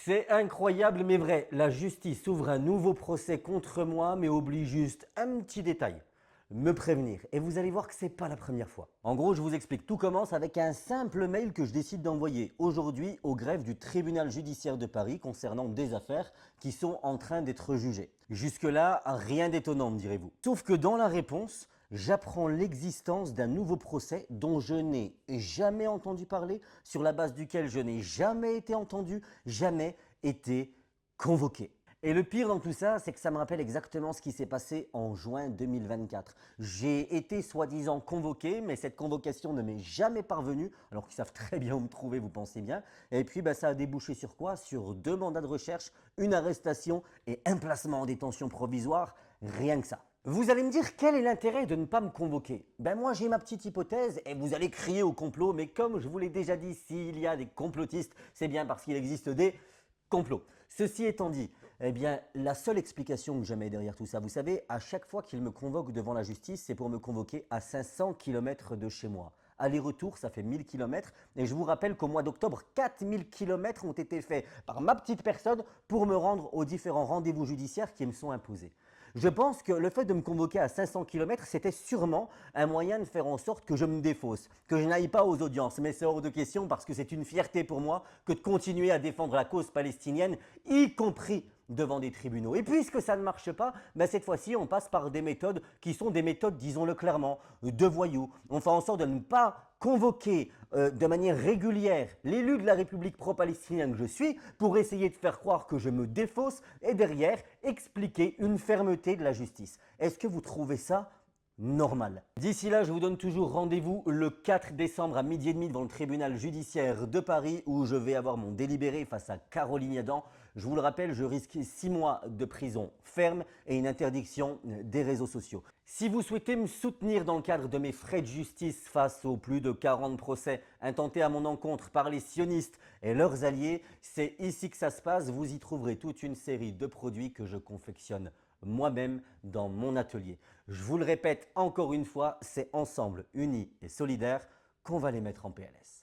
C'est incroyable mais vrai, la justice ouvre un nouveau procès contre moi mais oublie juste un petit détail. Me prévenir. Et vous allez voir que c'est pas la première fois. En gros, je vous explique. Tout commence avec un simple mail que je décide d'envoyer aujourd'hui au greffe du tribunal judiciaire de Paris concernant des affaires qui sont en train d'être jugées. Jusque-là, rien d'étonnant, me direz-vous. Sauf que dans la réponse, j'apprends l'existence d'un nouveau procès dont je n'ai jamais entendu parler, sur la base duquel je n'ai jamais été entendu, jamais été convoqué. Et le pire dans tout ça, c'est que ça me rappelle exactement ce qui s'est passé en juin 2024. J'ai été soi-disant convoqué, mais cette convocation ne m'est jamais parvenue, alors qu'ils savent très bien où me trouver, vous pensez bien. Et puis ça a débouché sur quoi? Sur 2 mandats de recherche, une arrestation et un placement en détention provisoire, rien que ça. Vous allez me dire quel est l'intérêt de ne pas me convoquer? Ben moi j'ai ma petite hypothèse et vous allez crier au complot, mais comme je vous l'ai déjà dit, s'il y a des complotistes, c'est bien parce qu'il existe des complot. Ceci étant dit, eh bien, la seule explication que je mets derrière tout ça, vous savez, à chaque fois qu'il me convoque devant la justice, c'est pour me convoquer à 500 km de chez moi. Aller-retour, ça fait 1000 km. Et je vous rappelle qu'au mois d'octobre, 4000 km ont été faits par ma petite personne pour me rendre aux différents rendez-vous judiciaires qui me sont imposés. Je pense que le fait de me convoquer à 500 km, c'était sûrement un moyen de faire en sorte que je me défausse, que je n'aille pas aux audiences. Mais c'est hors de question parce que c'est une fierté pour moi que de continuer à défendre la cause palestinienne, y compris devant des tribunaux. Et puisque ça ne marche pas, cette fois-ci, on passe par des méthodes qui sont des méthodes, disons-le clairement, de voyous. On fait en sorte de ne pas convoquer de manière régulière l'élu de la République pro-palestinienne que je suis pour essayer de faire croire que je me défausse et derrière expliquer une fermeté de la justice. Est-ce que vous trouvez ça normal? D'ici là, je vous donne toujours rendez-vous le 4 décembre à 12h30 devant le tribunal judiciaire de Paris où je vais avoir mon délibéré face à Caroline Yadan. Je vous le rappelle, je risque 6 mois de prison ferme et une interdiction des réseaux sociaux. Si vous souhaitez me soutenir dans le cadre de mes frais de justice face aux plus de 40 procès intentés à mon encontre par les sionistes et leurs alliés, c'est ici que ça se passe. Vous y trouverez toute une série de produits que je confectionne moi-même dans mon atelier. Je vous le répète encore une fois, c'est ensemble, unis et solidaires qu'on va les mettre en PLS.